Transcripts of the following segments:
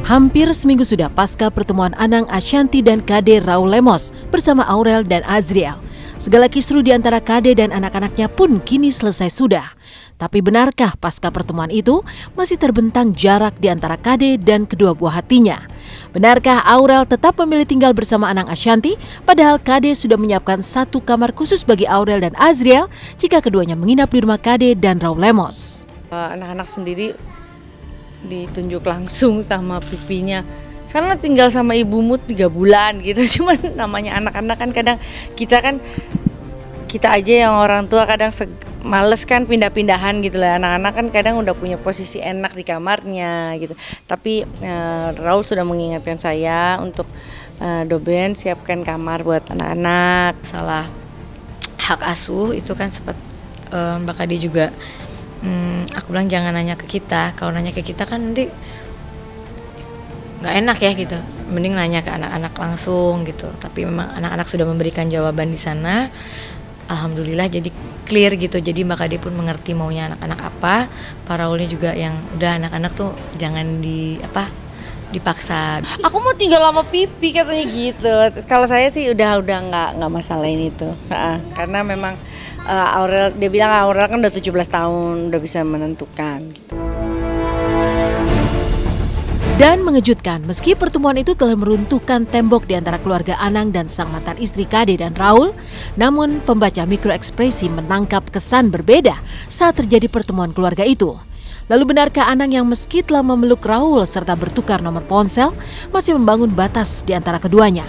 Hampir seminggu sudah pasca pertemuan Anang Ashanty dan Kade Raul Lemos bersama Aurel dan Azriel. Segala kisruh di antara Kade dan anak-anaknya pun kini selesai sudah. Tapi benarkah pasca pertemuan itu masih terbentang jarak di antara Kade dan kedua buah hatinya? Benarkah Aurel tetap memilih tinggal bersama Anang Ashanty padahal Kade sudah menyiapkan satu kamar khusus bagi Aurel dan Azriel jika keduanya menginap di rumah Kade dan Raul Lemos? Anak-anak sendiri ditunjuk langsung sama pipinya karena tinggal sama ibumu 3 bulan gitu. Cuman namanya anak-anak kan kadang kita aja yang orang tua kadang males kan pindah-pindahan gitu lah. Anak-anak kan kadang udah punya posisi enak di kamarnya gitu. Tapi Raul sudah mengingatkan saya untuk Doben siapkan kamar buat anak-anak. Salah hak asuh itu kan sempat Mbak Kade juga aku bilang jangan nanya ke kita. Kalau nanya ke kita kan nanti nggak enak ya gitu. Mending nanya ke anak-anak langsung gitu. Tapi memang anak-anak sudah memberikan jawaban di sana. Alhamdulillah jadi clear gitu. Jadi Mbak Kade pun mengerti maunya anak-anak apa. Pak Raulnya juga yang udah anak-anak tuh jangan dipaksa. Aku mau tinggal sama pipi katanya gitu. Kalau saya sih udah nggak masalahin itu. Karena memang Aurel, dia bilang Aurel kan udah 17 tahun, udah bisa menentukan gitu. Dan mengejutkan, meski pertemuan itu telah meruntuhkan tembok di antara keluarga Anang dan sang mantan istri Kade dan Raul, namun pembaca mikroekspresi menangkap kesan berbeda saat terjadi pertemuan keluarga itu. Lalu benarkah Anang yang meski telah memeluk Raul serta bertukar nomor ponsel, masih membangun batas di antara keduanya?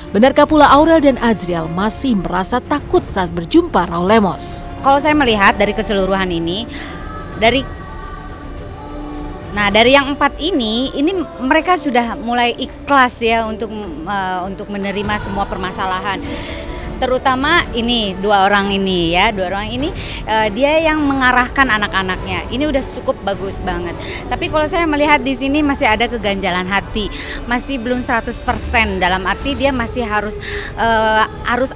Benarkah pula Aurel dan Azriel masih merasa takut saat berjumpa Raul Lemos? Kalau saya melihat dari keseluruhan ini, dari yang 4 ini mereka sudah mulai ikhlas ya untuk menerima semua permasalahan. Terutama ini dua orang ini dia yang mengarahkan anak-anaknya. Ini udah cukup bagus banget. Tapi kalau saya melihat di sini masih ada keganjalan hati, masih belum 100% dalam arti dia masih harus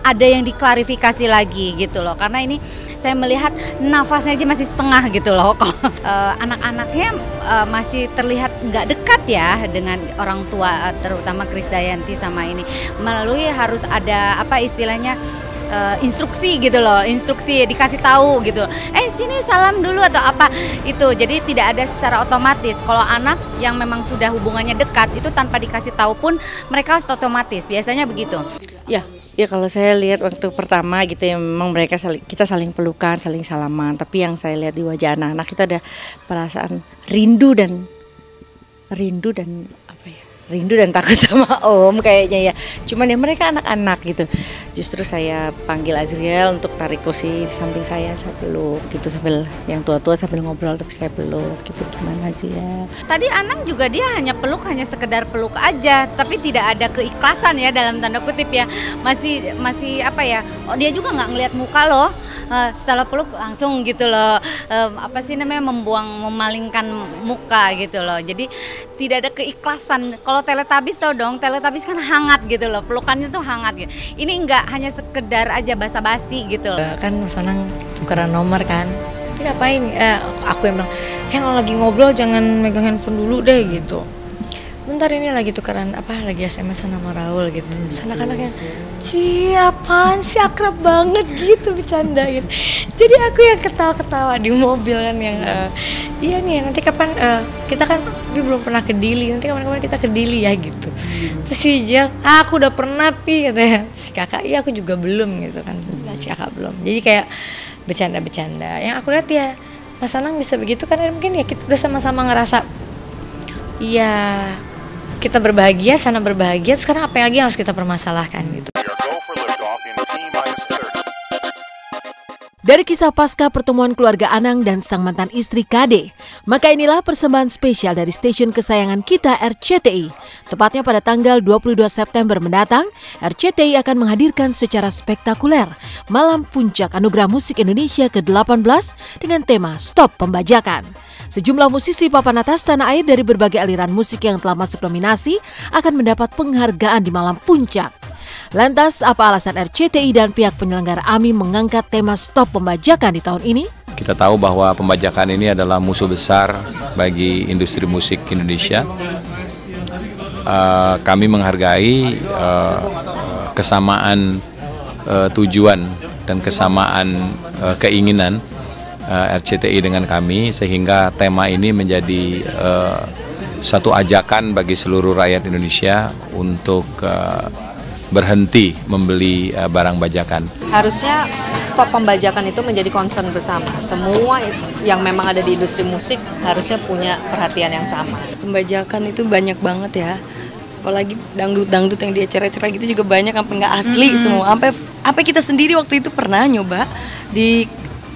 ada yang diklarifikasi lagi gitu loh. Karena ini saya melihat nafasnya aja masih setengah gitu loh. Anak-anaknya masih terlihat nggak dekat ya dengan orang tua, terutama Krisdayanti sama ini. Melalui harus ada istilahnya instruksi gitu loh, instruksi dikasih tahu gitu. Sini salam dulu atau apa itu. Jadi tidak ada secara otomatis. Kalau anak yang memang sudah hubungannya dekat itu tanpa dikasih tahu pun mereka harus otomatis. Biasanya begitu. Ya kalau saya lihat waktu pertama gitu ya memang kita saling pelukan, saling salaman. Tapi yang saya lihat di wajah anak-anak itu ada perasaan rindu dan takut sama Om kayaknya ya. Cuman ya mereka anak-anak gitu. Justru saya panggil Azriel untuk tarik kursi di samping saya peluk gitu, sambil yang tua-tua sambil ngobrol tapi saya peluk gitu. Gimana sih ya? Tadi Anang juga dia hanya sekedar peluk aja, tapi tidak ada keikhlasan ya dalam tanda kutip ya. Masih dia juga nggak ngelihat muka loh. Setelah peluk langsung gitu loh. Memalingkan muka gitu loh. Jadi tidak ada keikhlasan. Kalau Teletubbies tau dong, Teletubbies kan hangat gitu loh, pelukannya tuh hangat gitu. Ini enggak, hanya sekedar aja basa-basi gitu loh. Kan Sanang tukeran nomor kan, tapi ngapain? Aku yang bilang, kalau lagi ngobrol jangan megang handphone dulu deh gitu. Bentar ini lagi tukeran lagi SMS sama Raul gitu. Anak-anaknya, apaan sih akrab banget gitu bercanda gitu. Jadi aku yang ketawa-ketawa di mobil kan yang iya nih nanti kapan kita kan belum pernah ke Dili, nanti kapan-kapan kita ke Dili ya gitu. Terus si Jel, aku udah pernah katanya. Si kakak, iya aku juga belum gitu kan. Si kakak belum. Jadi kayak bercanda-bercanda. Yang aku lihat ya Mas Anang bisa begitu karena mungkin ya kita udah sama-sama ngerasa iya kita berbahagia, sana berbahagia, sekarang apa lagi yang harus kita permasalahkan gitu. Dari kisah pasca pertemuan keluarga Anang dan sang mantan istri Kade, maka inilah persembahan spesial dari stasiun kesayangan kita RCTI. Tepatnya pada tanggal 22 September mendatang, RCTI akan menghadirkan secara spektakuler Malam Puncak Anugerah Musik Indonesia ke-18 dengan tema Stop Pembajakan. Sejumlah musisi papan atas tanah air dari berbagai aliran musik yang telah masuk nominasi akan mendapat penghargaan di Malam Puncak. Lantas, apa alasan RCTI dan pihak penyelenggara AMI mengangkat tema Stop Pembajakan di tahun ini? Kita tahu bahwa pembajakan ini adalah musuh besar bagi industri musik Indonesia. kami menghargai kesamaan tujuan dan kesamaan keinginan RCTI dengan kami, sehingga tema ini menjadi satu ajakan bagi seluruh rakyat Indonesia untuk berhenti membeli barang bajakan. Harusnya stop pembajakan itu menjadi concern bersama. Semua yang memang ada di industri musik harusnya punya perhatian yang sama. Pembajakan itu banyak banget ya. Apalagi dangdut-dangdut yang di acara-acara gitu juga banyak, sampai nggak asli semua. Sampai kita sendiri waktu itu pernah nyoba di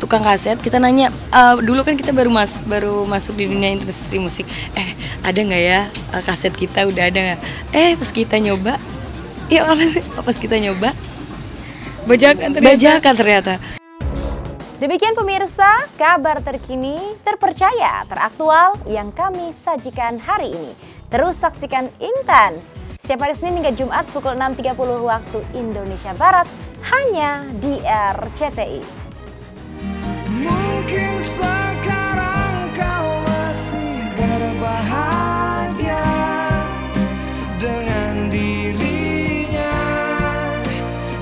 tukang kaset, kita nanya, dulu kan kita baru masuk di dunia industri musik, ada nggak ya kaset kita, udah ada nggak? Pas kita nyoba, ya pas kita nyoba, bajakan ternyata. Demikian pemirsa, kabar terkini, terpercaya, teraktual yang kami sajikan hari ini. Terus saksikan Intens setiap hari Senin hingga Jumat pukul 6.30 waktu Indonesia Barat hanya di RCTI. Mungkin sekarang kau masih berbahagia dengan dirinya,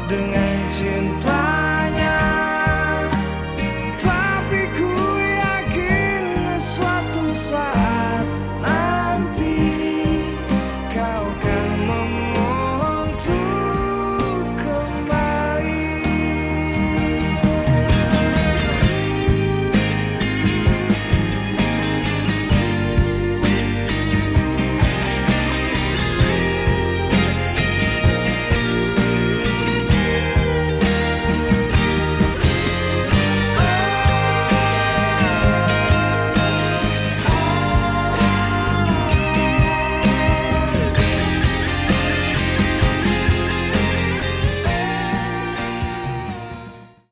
dengan